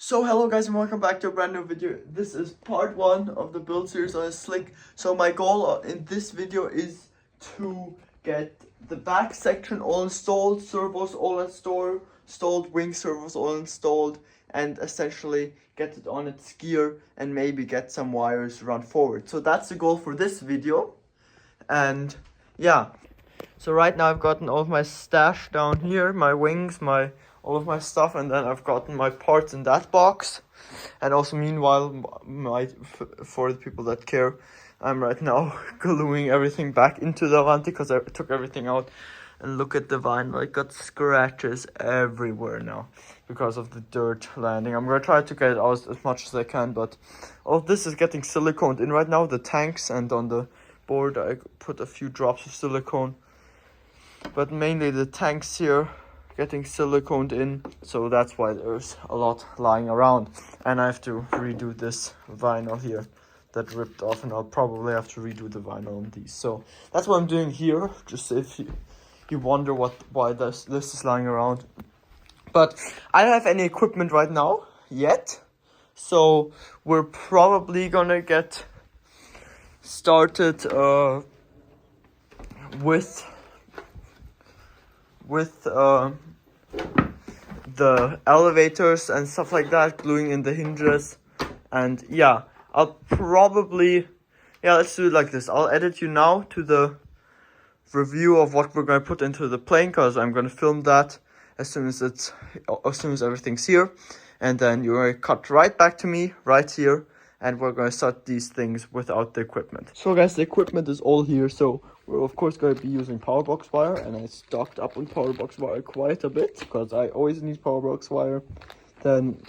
So hello guys and welcome back to a brand new video. This is part 1 of the build series on a Slick. So my goal in this video is to get the back section all installed, servos all installed, wing servos all installed, and essentially get it on its gear and maybe get some wires run forward. So that's the goal for this video. And yeah, so right now I've gotten all of my stash down here, my wings, all of my stuff, and then I've gotten my parts in that box. And also meanwhile, for the people that care, I'm right now gluing everything back into the Avanti because I took everything out. And look at the vinyl, I got scratches everywhere now because of the dirt landing. I'm gonna try to get it out as much as I can, but all of this is getting siliconed in right now, the tanks, and on the board I put a few drops of silicone. But mainly the tanks here getting siliconed in, so that's why there's a lot lying around. And I have to redo this vinyl here that ripped off, and I'll probably have to redo the vinyl on these. So that's what I'm doing here, just if you wonder why this is lying around. But I don't have any equipment right now yet, so we're probably gonna get started with the elevators and stuff like that, gluing in the hinges. And yeah, I'll probably, let's do it like this. I'll edit you now to the review of what we're going to put into the plane, because I'm going to film that as soon as everything's here, and then you're going to cut right back to me right here, and we're going to start these things without the equipment. So guys, the equipment is all here, so we're of course going to be using power box wire, and I stocked up on power box wire quite a bit because I always need power box wire. Then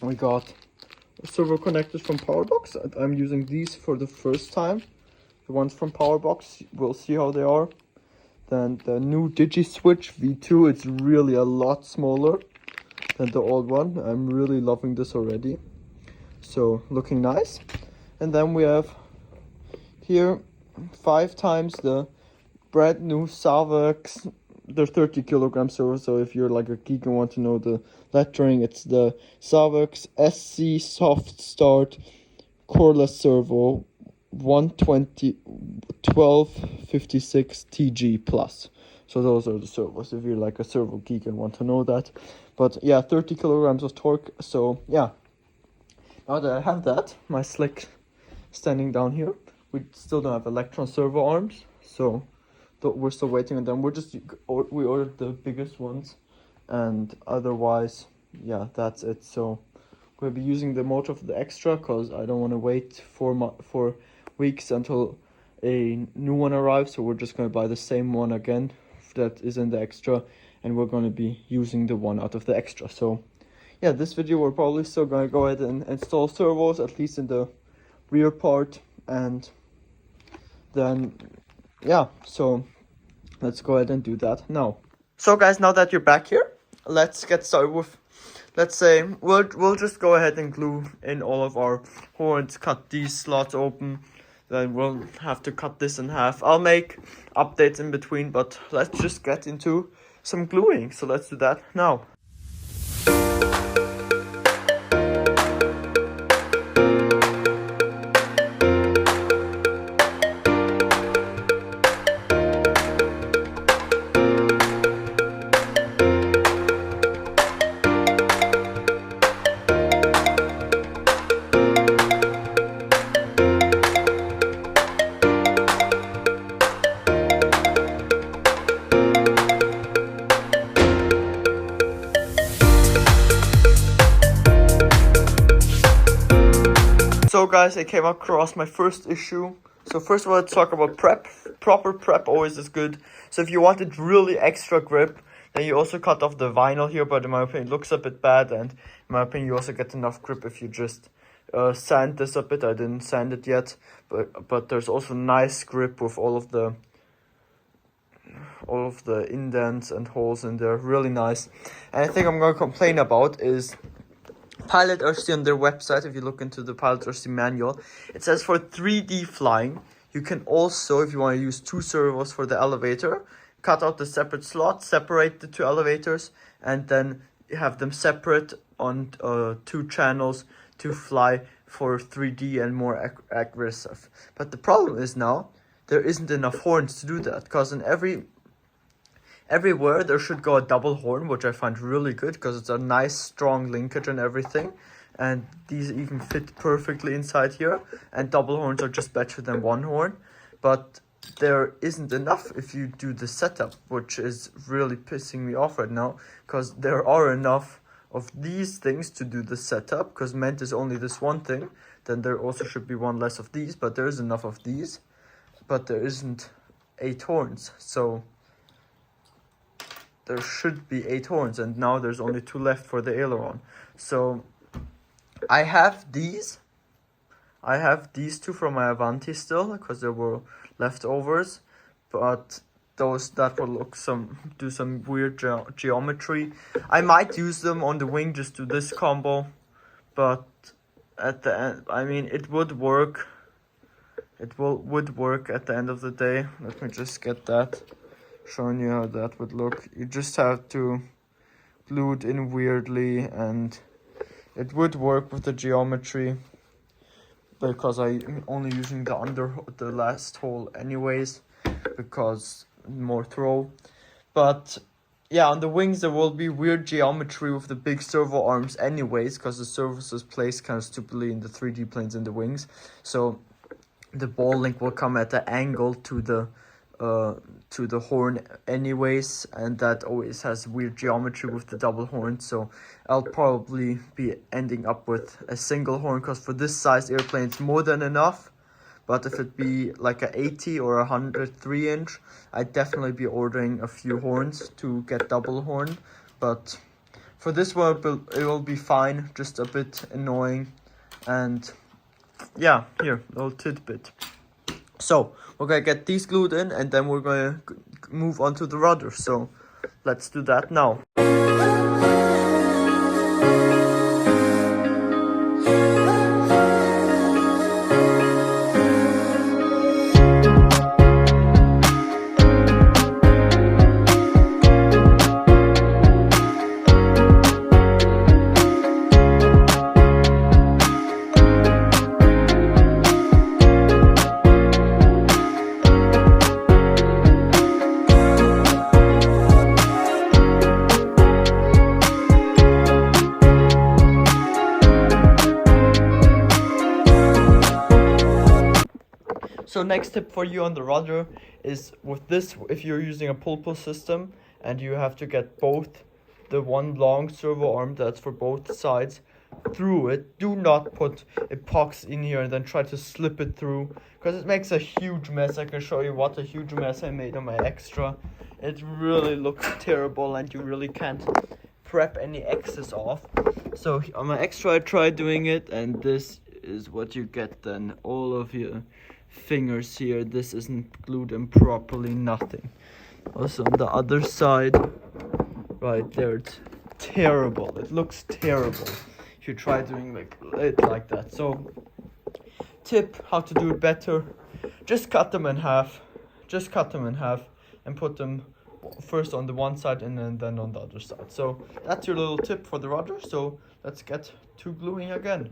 we got servo connectors from power box. I'm using these for the first time. The ones from power box, we'll see how they are. Then the new Digi Switch V2, it's really a lot smaller than the old one. I'm really loving this already. So looking nice. And then we have here 5 times the brand new Savex. They're 30 kilogram servos, so if you're like a geek and want to know the lettering, it's the Savex SC Soft Start Coreless Servo 120 1256 TG plus. So those are the servos if you're like a servo geek and want to know that. But yeah, 30 kilograms of torque. So yeah, now that I have that, my Slick standing down here, we still don't have electron servo arms, so we're still waiting on them. We ordered the biggest ones, and otherwise, yeah, that's it. So we'll be using the motor for the extra because I don't want to wait 4 weeks until a new one arrives. So we're just going to buy the same one again that is in the extra, and we're going to be using the one out of the extra. So yeah, this video we're probably still going to go ahead and install servos, at least in the rear part. And then yeah, so let's go ahead and do that now. So guys, now that you're back here, let's get started with, let's say we'll just go ahead and glue in all of our horns, cut these slots open, then we'll have to cut this in half. I'll make updates in between, but let's just get into some gluing. So let's do that now. So guys, I came across my first issue. So first of all, let's talk about prep. Proper prep always is good. So if you wanted really extra grip, then you also cut off the vinyl here, but in my opinion it looks a bit bad, and in my opinion you also get enough grip if you just sand this a bit. I didn't sand it yet, but there's also nice grip with all of the indents and holes in there, really nice. And I think I'm going to complain about is Pilot RC on their website. If you look into the Pilot RC manual, it says for 3D flying, you can also, if you want to use 2 servos for the elevator, cut out the separate slots, separate the 2 elevators, and then have them separate on 2 channels to fly for 3D and more aggressive. But the problem is now there isn't enough horns to do that, because in everywhere there should go a double horn, which I find really good because it's a nice strong linkage and everything, and these even fit perfectly inside here, and double horns are just better than one horn. But there isn't enough if you do the setup, which is really pissing me off right now, because there are enough of these things to do the setup, because meant is only this one thing, then there also should be one less of these, but there is enough of these, but there isn't 8 horns, so there should be 8 horns, and now there's only 2 left for the aileron. So I have these 2 from my Avanti still, because there were leftovers, but that will do some weird geometry. I might use them on the wing, just do this combo, but at the end, I mean, it would work. It would work at the end of the day. Let me just get that, showing you how that would look. You just have to glue it in weirdly, and it would work with the geometry, because I'm only using the last hole anyways, because more throw. But yeah, on the wings there will be weird geometry with the big servo arms anyways, because the servos is placed kind of stupidly in the 3D planes in the wings, so the ball link will come at an angle to the horn anyways, and that always has weird geometry with the double horn. So I'll probably be ending up with a single horn, because for this size airplane it's more than enough. But if it be like a 80 or 103 inch, I'd definitely be ordering a few horns to get double horn. But for this one it will be fine, just a bit annoying. And yeah, here, little tidbit. So we're gonna get these glued in, and then we're gonna move on to the rudder. So let's do that now. So next tip for you on the rudder is with this, if you're using a pull system and you have to get both the one long servo arm that's for both sides through it, do not put epoxy in here and then try to slip it through, because it makes a huge mess. I can show you what a huge mess I made on my extra. It really looks terrible, and you really can't prep any excess off. So on my extra I tried doing it, and this is what you get then. All of your fingers here, this isn't glued in properly, nothing. Also on the other side, right there, it's terrible. It looks terrible if you try doing it like that. So tip how to do it better: just cut them in half. And put them first on the one side and then on the other side. So that's your little tip for the rudder. So let's get to gluing again.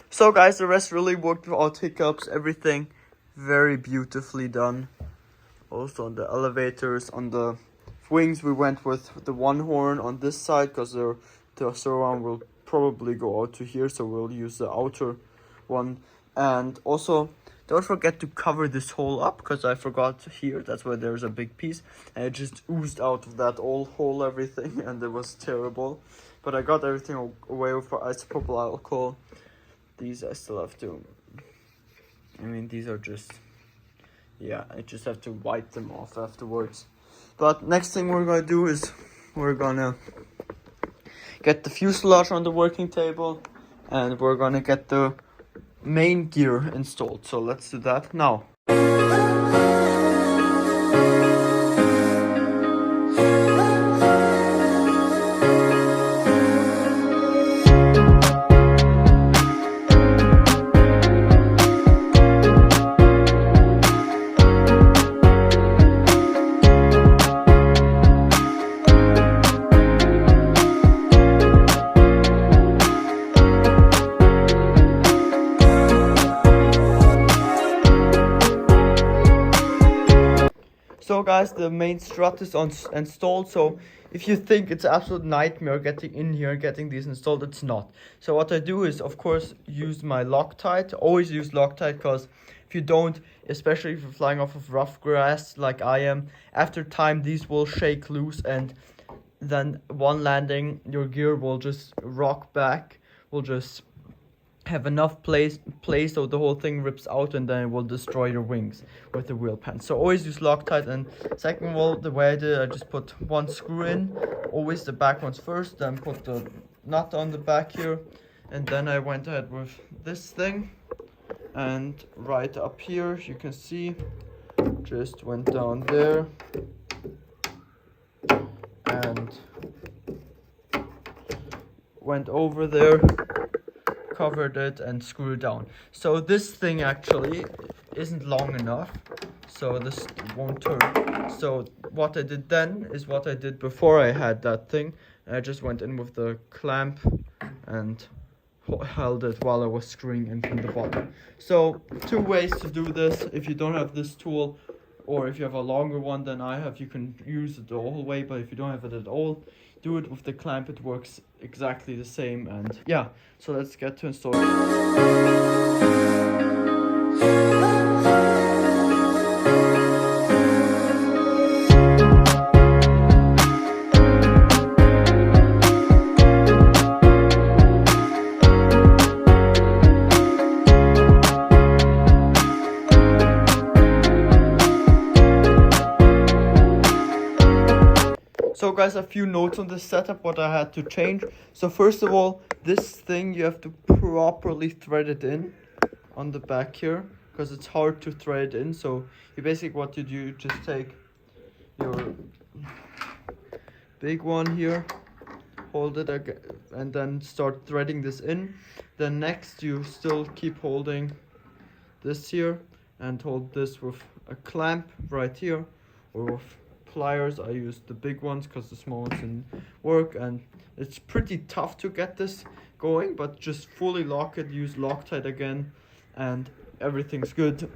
So guys, the rest really worked without hiccups. Everything very beautifully done. Also on the elevators, on the wings, we went with the one horn on this side, because the servo arm will probably go out to here, so we'll use the outer one. And also don't forget to cover this hole up, because I forgot here, that's where there's a big piece, and it just oozed out of that old hole, everything, and it was terrible. But I got everything away with isopropyl alcohol. These I still have to, I mean, these are just, yeah, I just have to wipe them off afterwards. But next thing we're gonna do is we're gonna get the fuselage on the working table, and we're gonna get the main gear installed. So let's do that now. So guys, the main strut is installed. So if you think it's an absolute nightmare getting in here and getting these installed, it's not. So what I do is, of course, use my Loctite. Always use Loctite, because if you don't, especially if you're flying off of rough grass like I am, after time these will shake loose, and then one landing your gear will just rock back, will just have enough place so the whole thing rips out, and then it will destroy your wings with the wheel pan. So always use Loctite. And second of all, the way I did, I just put one screw in, always the back ones first, then put the nut on the back here, and then I went ahead with this thing, and right up here you can see just went down there and went over there, covered it, and screwed down. So this thing actually isn't long enough, so this won't turn. So what I did then is what I did before I had that thing. I just went in with the clamp and held it while I was screwing in from the bottom. So two ways to do this. If you don't have this tool, or if you have a longer one than I have, you can use it the whole way. But if you don't have it at all, do it with the clamp. It works exactly the same. And yeah, so let's get to installing. So guys, a few notes on this setup, what I had to change. So first of all, this thing, you have to properly thread it in on the back here, because it's hard to thread in. So you basically, what you do, you just take your big one here, hold it again, and then start threading this in. Then next you still keep holding this here and hold this with a clamp right here, or with pliers. I use the big ones because the small ones didn't work, and it's pretty tough to get this going, but just fully lock it, use Loctite again, and everything's good.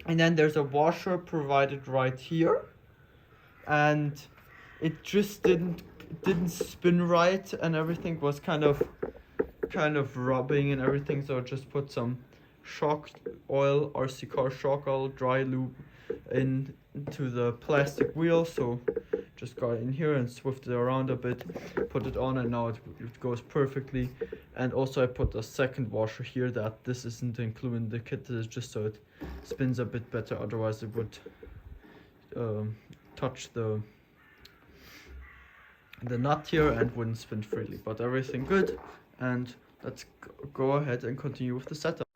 And then there's a washer provided right here, and it just didn't spin right, and everything was kind of rubbing and everything. So I just put some shock oil, RC car shock oil, dry lube into the plastic wheel. So just got in here and swifted it around a bit, put it on, and now it goes perfectly. And also I put a second washer here, that this isn't included in the kit. This is just so it spins a bit better, otherwise it would touch the nut here and wouldn't spin freely. But everything good, and let's go ahead and continue with the setup.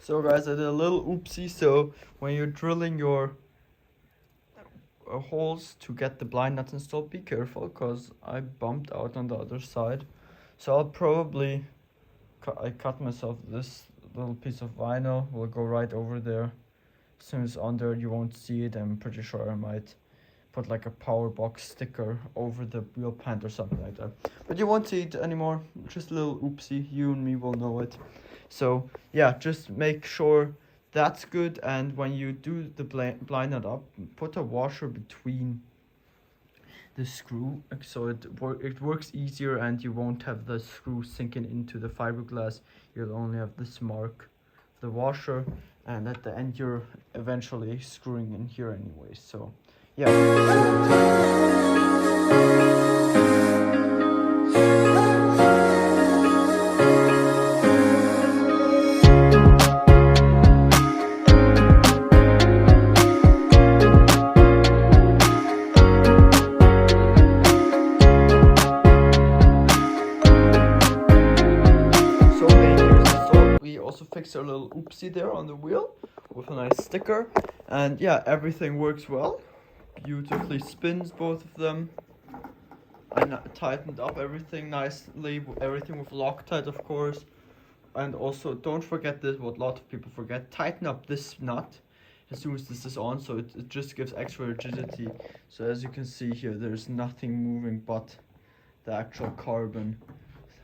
So guys, I did a little oopsie. So when you're drilling your holes to get the blind nuts installed, be careful, because I bumped out on the other side. So I'll probably I cut myself. This little piece of vinyl will go right over there. As soon as it's on there, you won't see it. I'm pretty sure I might put like a power box sticker over the wheel pant or something like that, but you won't see it anymore. Just a little oopsie, you and me will know it. So yeah, just make sure that's good. And when you do the blind nut up, put a washer between the screw, so it works easier, and you won't have the screw sinking into the fiberglass. You'll only have this mark, the washer, and at the end you're eventually screwing in here anyway. So yeah. Fix a little oopsie there on the wheel with a nice sticker, and yeah, everything works well, beautifully spins, both of them. I tightened up everything nicely, everything with Loctite, of course. And also don't forget this, what a lot of people forget, tighten up this nut as soon as this is on, so it just gives extra rigidity. So as you can see here, there's nothing moving but the actual carbon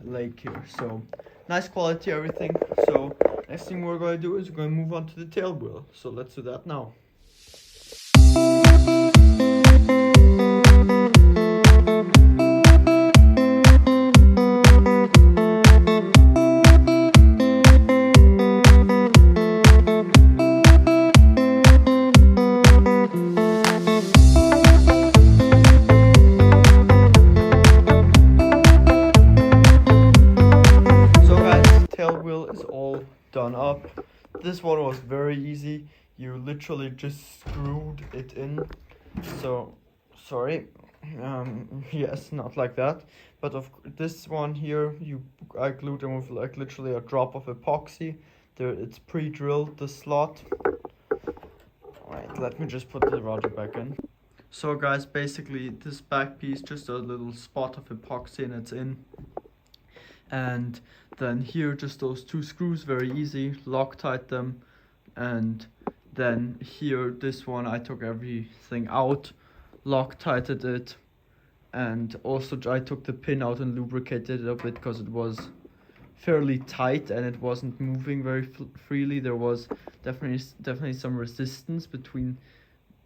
leg here. So nice quality, everything. So next thing we're going to do is we're going to move on to the tail wheel. So let's do that now. Done up. This one was very easy. You literally just screwed it in. So sorry, yes, not like that, but of this one here, I glued in with like literally a drop of epoxy. There, it's pre-drilled, the slot. Alright, let me just put the rudder back in. So guys, basically this back piece, just a little spot of epoxy and it's in. And then here, just those two screws, very easy, Loctite them. And then here, this one, I took everything out, Loctited it, and also I took the pin out and lubricated it a bit because it was fairly tight and it wasn't moving very freely. There was definitely some resistance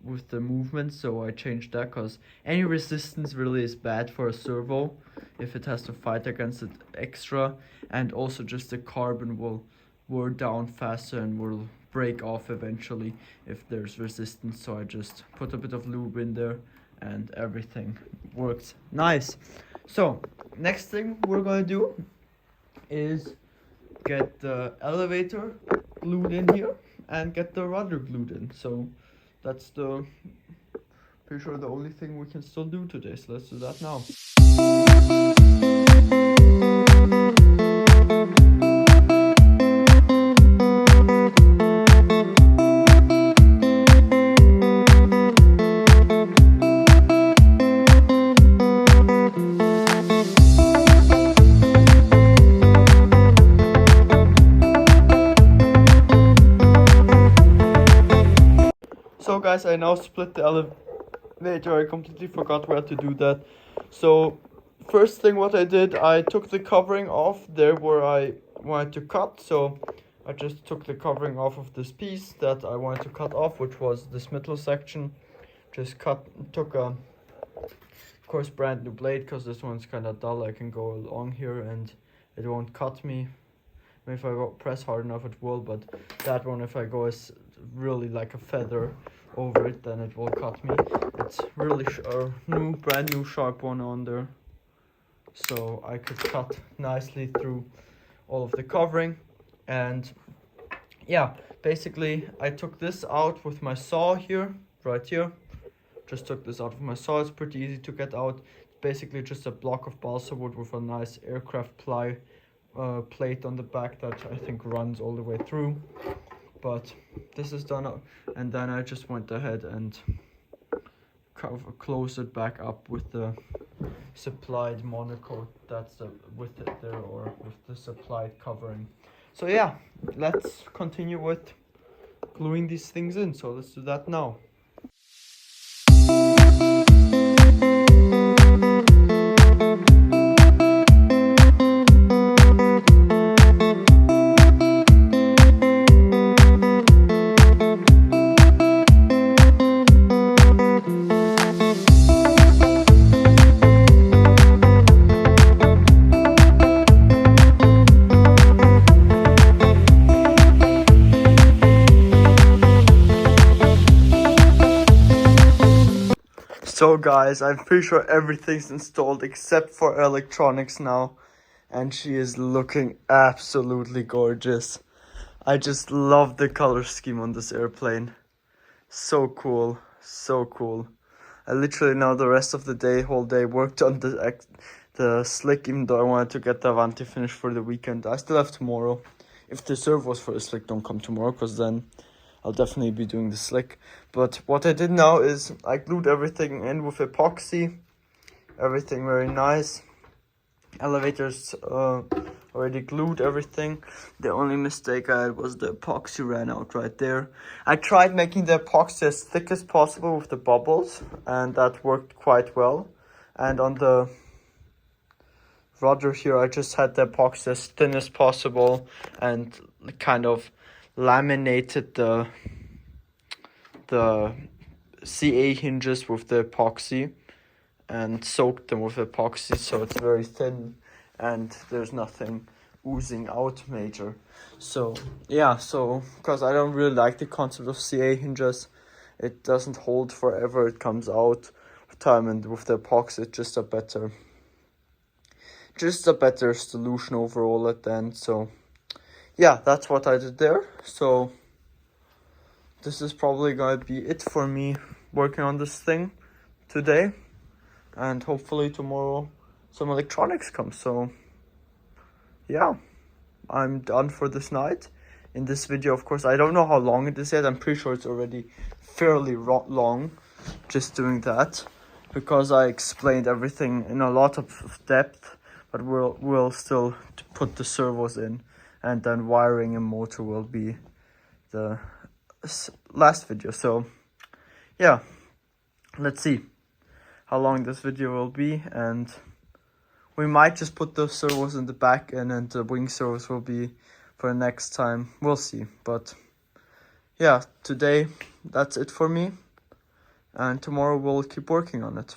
with the movement, so I changed that, because any resistance really is bad for a servo if it has to fight against it extra, and also just the carbon will wear down faster and will break off eventually if there's resistance. So I just put a bit of lube in there and everything works nice. So next thing we're going to do is get the elevator glued in here and get the rudder glued in. So that's pretty sure the only thing we can still do today, so let's do that now. So guys, I now split the elevator. I completely forgot where to do that. So first thing what I did, I took the covering off there where I wanted to cut. So I just took the covering off of this piece that I wanted to cut off, which was this middle section. Just took a, of course, brand new blade, because this one's kind of dull. I can go along here and it won't cut me. I mean, if I go press hard enough it will, but that one, if I go as really like a feather over it, then it will cut me. It's really brand new sharp one on there, so I could cut nicely through all of the covering. And yeah, basically I took this out with my saw here, right here. Just took this out with my saw. It's pretty easy to get out. It's basically just a block of balsa wood with a nice aircraft ply plate on the back that I think runs all the way through. But this is done, and then I just went ahead and close it back up with the supplied monocoat that's with it there, or with the supplied covering. So yeah, let's continue with gluing these things in. So let's do that now. So guys, I'm pretty sure everything's installed except for electronics now. And she is looking absolutely gorgeous. I just love the color scheme on this airplane. So cool, so cool. I literally now the rest of the day, whole day, worked on the slick, even though I wanted to get the Avanti finished for the weekend. I still have tomorrow. If the servos for the slick don't come tomorrow, because then I'll definitely be doing the slick. But what I did now is I glued everything in with epoxy. Everything very nice. Elevators already glued everything. The only mistake I had was the epoxy ran out right there. I tried making the epoxy as thick as possible with the bubbles, and that worked quite well. And on the rudder here, I just had the epoxy as thin as possible and kind of laminated the CA hinges with the epoxy and soaked them with epoxy, so it's very thin and there's nothing oozing out major. So yeah, so because I don't really like the concept of CA hinges, it doesn't hold forever, it comes out with time, and with the epoxy it's just a better solution overall at the end. So yeah, that's what I did there. So this is probably gonna be it for me working on this thing today, and hopefully tomorrow some electronics come. So yeah, I'm done for this night. In this video, of course, I don't know how long it is yet. I'm pretty sure it's already fairly long, just doing that, because I explained everything in a lot of depth. But we'll still put the servos in, and then wiring and motor will be the last video. So yeah, let's see how long this video will be, and we might just put the servos in the back, and then the wing servos will be for next time. We'll see. But yeah, today that's it for me, and tomorrow we'll keep working on it.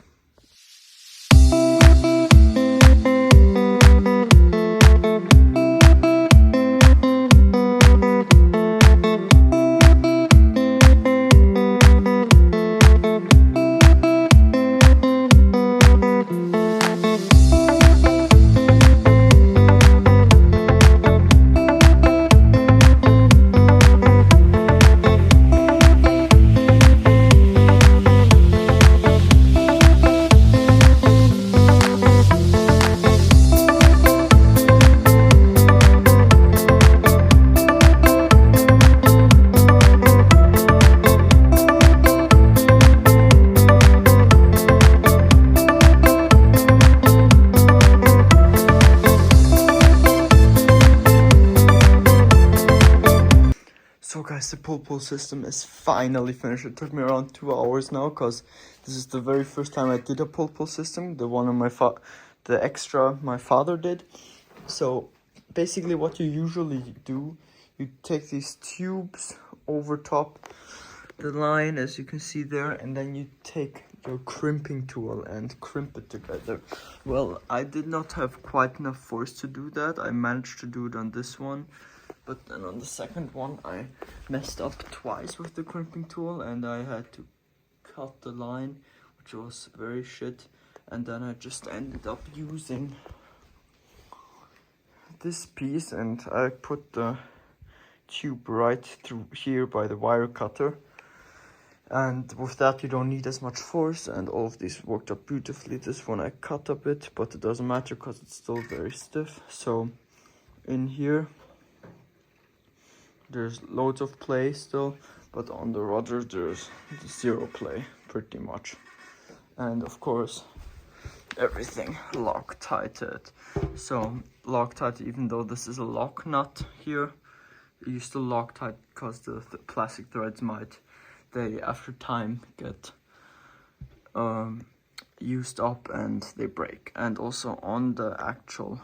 So guys, the pull system is finally finished. It took me around 2 hours now, because this is the very first time I did a pull system. The one on the extra my father did. So basically what you usually do, you take these tubes over top the line, as you can see there, and then you take your crimping tool and crimp it together. Well, I did not have quite enough force to do that. I managed to do it on this one, but then on the second one I messed up twice with the crimping tool, and I had to cut the line, which was very shit. And then I just ended up using this piece, and I put the tube right through here by the wire cutter. And with that you don't need as much force, and all of these worked out beautifully. This one I cut a bit, but it doesn't matter because it's still very stiff. So in here there's loads of play still, but on the rudder there's zero play pretty much. And of course everything Loctited. So Loctite, even though this is a lock nut here, you still Loctite because the plastic threads might, they after time get used up and they break. And also on the actual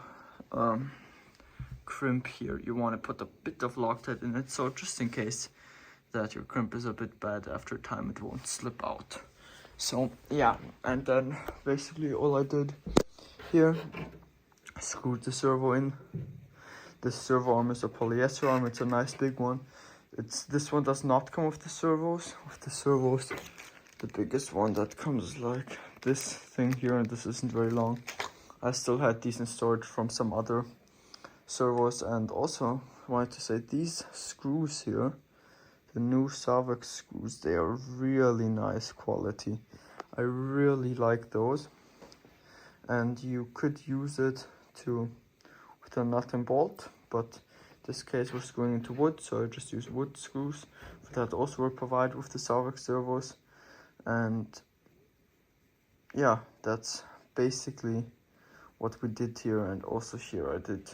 crimp here, you want to put a bit of Loctite in it, so just in case that your crimp is a bit bad, after time it won't slip out. So yeah, and then basically all I did here, I screwed the servo in. This servo arm is a polyester arm, it's a nice big one. This one does not come with the servos. With the servos the biggest one that comes like this thing here, and this isn't very long. I still had decent storage from some other servos, and also wanted to say these screws here, the new Savex screws, they are really nice quality. I really like those, and you could use it with a nut and bolt, but in this case we're screwing into wood, so I just use wood screws that also were provided with the Savex servos. And yeah, that's basically what we did here. And also here I did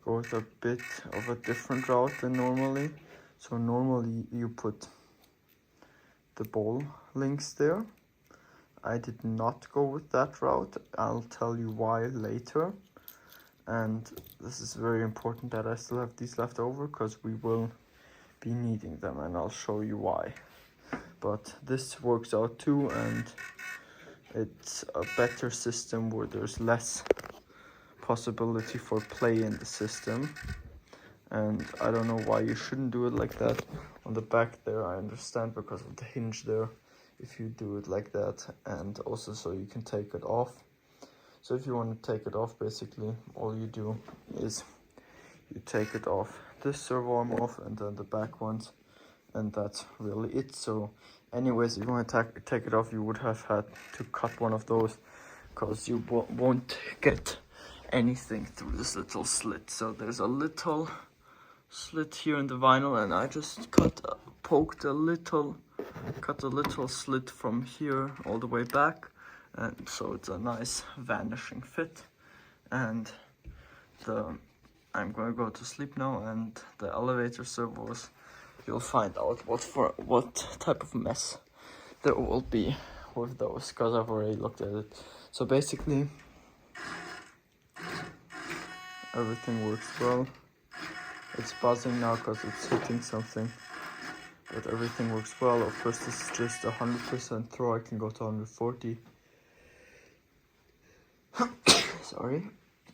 go with a bit of a different route than normally. So normally you put the ball links there. I did not go with that route. I'll tell you why later. And this is very important that I still have these left over, because we will be needing them, and I'll show you why. But this works out too, and it's a better system where there's less possibility for play in the system. And I don't know why you shouldn't do it like that. On the back there, I understand, because of the hinge there, if you do it like that, and also so you can take it off. So if you want to take it off, basically all you do is you take it off, this servo arm off, and then the back ones, and that's really it. So anyways, if you want to take it off, you would have had to cut one of those, because you won't get anything through this little slit. So there's a little slit here in the vinyl, and I just cut a little slit from here all the way back, and so it's a nice vanishing fit. And I'm gonna go to sleep now, and the elevator servos, you'll find out what type of mess there will be with those, because I've already looked at it. So basically everything works well. It's buzzing now because it's hitting something, but everything works well. Of course, this is just 100% throw. I can go to 140. Sorry.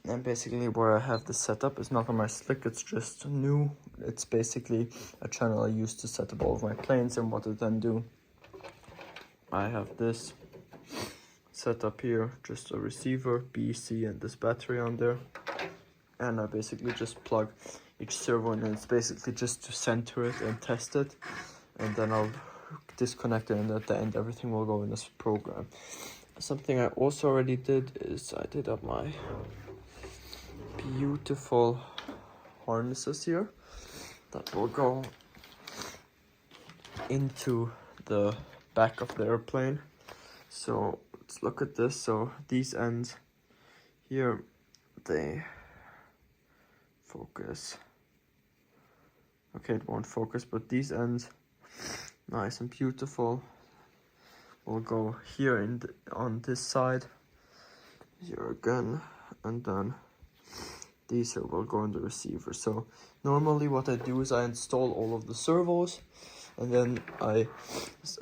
And basically where I have this set up is not on my slick, it's just new. It's basically a channel I use to set up all of my planes, and what I then do, I have this set up here, just a receiver, BC, and this battery on there. And I basically just plug each servo in, and it's basically just to center it and test it. And then I'll disconnect it, and at the end everything will go in this program. Something I also already did is I did up my beautiful harnesses here that will go into the back of the airplane. So let's look at this. So these ends here, they focus. Okay, it won't focus, but these ends, nice and beautiful, will go here on this side here again, and then these here will go in the receiver. So normally what I do is I install all of the servos, and then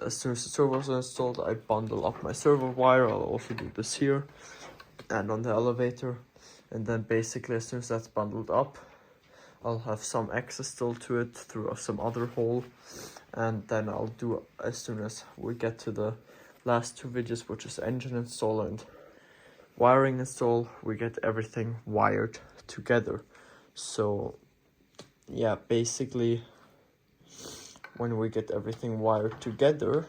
as soon as the servos are installed, I bundle up my servo wire. I'll also do this here and on the elevator, and then basically as soon as that's bundled up, I'll have some access still to it through some other hole, and then I'll do, as soon as we get to the last two videos, which is engine install and wiring install, we get everything wired together. So yeah, basically when we get everything wired together,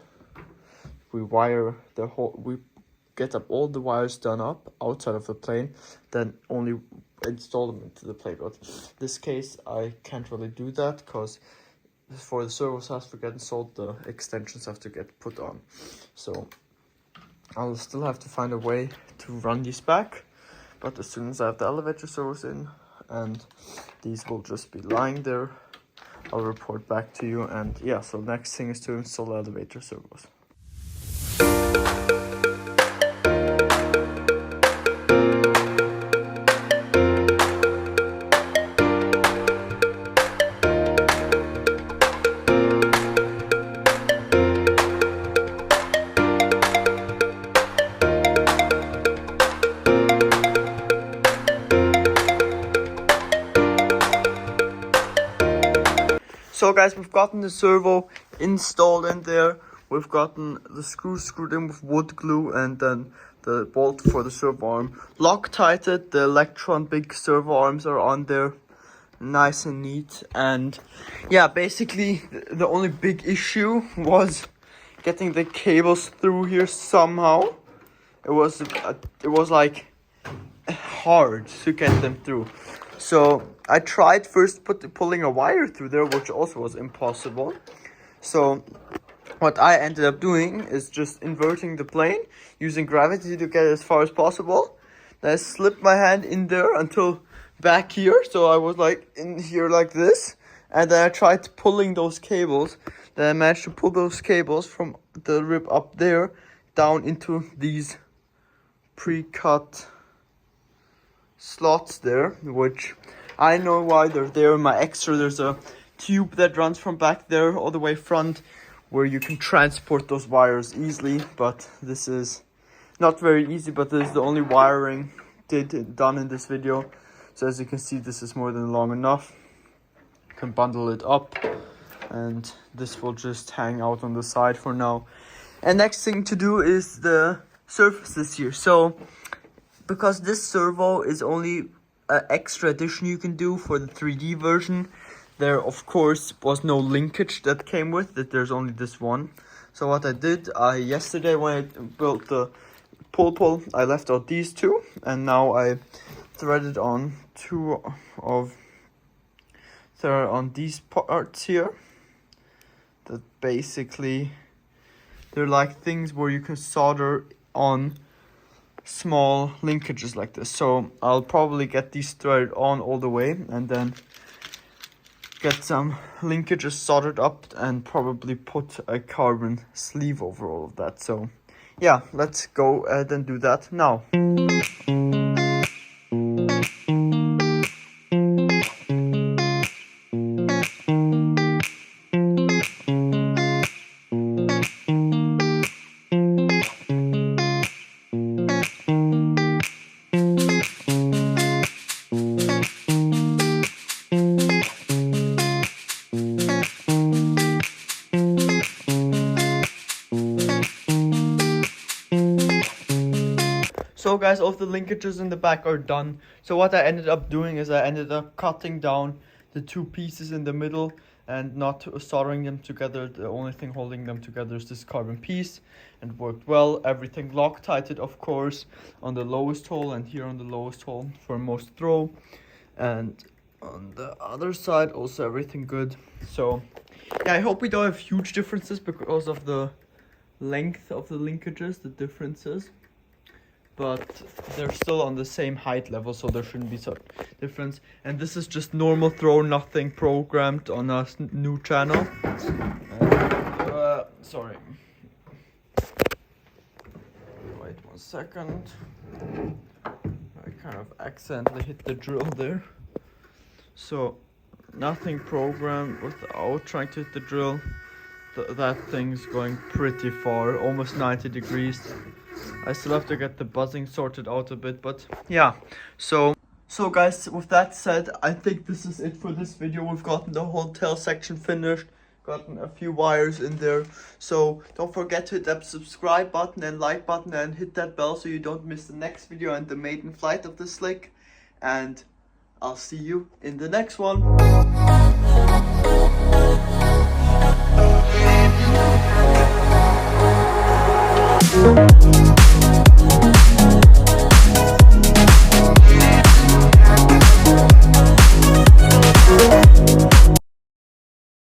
we wire the whole, we get up all the wires done up outside of the plane, then only install them into the plane. But in this case I can't really do that, because before the servos have to get installed, the extensions have to get put on. So I'll still have to find a way to run these back, but as soon as I have the elevator servos in, and these will just be lying there, I'll report back to you. And yeah, so next thing is to install the elevator servos. So guys, we've gotten the servo installed in there. we've gotten the screws screwed in with wood glue, and then the bolt for the servo arm Loctited. The Electron big servo arms are on there, nice and neat. And yeah, basically the only big issue was getting the cables through here somehow. It was like hard to get them through. So I tried first pulling a wire through there, which also was impossible. So what I ended up doing is just inverting the plane, using gravity to get as far as possible. Then I slipped my hand in there until back here, so I was like in here like this. And then I tried pulling those cables. Then I managed to pull those cables from the rib up there down into these pre-cut slots there, which I know why they're there. My extra, there's a tube that runs from back there all the way front where you can transport those wires easily, but this is not very easy. But this is the only wiring done in this video. So as you can see, this is more than long enough. You can bundle it up, and this will just hang out on the side for now. And next thing to do is the surfaces here. So because this servo is only an extra addition you can do for the 3D version, there of course was no linkage that came with it. There's only this one. So what I did, yesterday when I built the pull, I left out these two, and now I threaded on on these parts here. That basically, they're like things where you can solder on small linkages like this. So I'll probably get these threaded on all the way, and then get some linkages soldered up, and probably put a carbon sleeve over all of that. So yeah, let's go ahead and do that now. So guys, all of the linkages in the back are done. So what I ended up doing is I ended up cutting down the two pieces in the middle and not soldering them together. The only thing holding them together is this carbon piece, and it worked well. Everything Loctited, of course, on the lowest hole and here on the lowest hole for most throw. And on the other side also everything good. So yeah, I hope we don't have huge differences because of the length of the linkages, the differences. But they're still on the same height level, so there shouldn't be such difference. And this is just normal throw, nothing programmed on a new channel. Sorry. Wait 1 second. I kind of accidentally hit the drill there. So nothing programmed without trying to hit the drill. That thing's going pretty far, almost 90 degrees. I still have to get the buzzing sorted out a bit, but yeah. So guys, with that said, I think this is it for this video. We've gotten the whole tail section finished, gotten a few wires in there. So don't forget to hit that subscribe button and like button, and hit that bell so you don't miss the next video and the maiden flight of the slick. And I'll see you in the next one.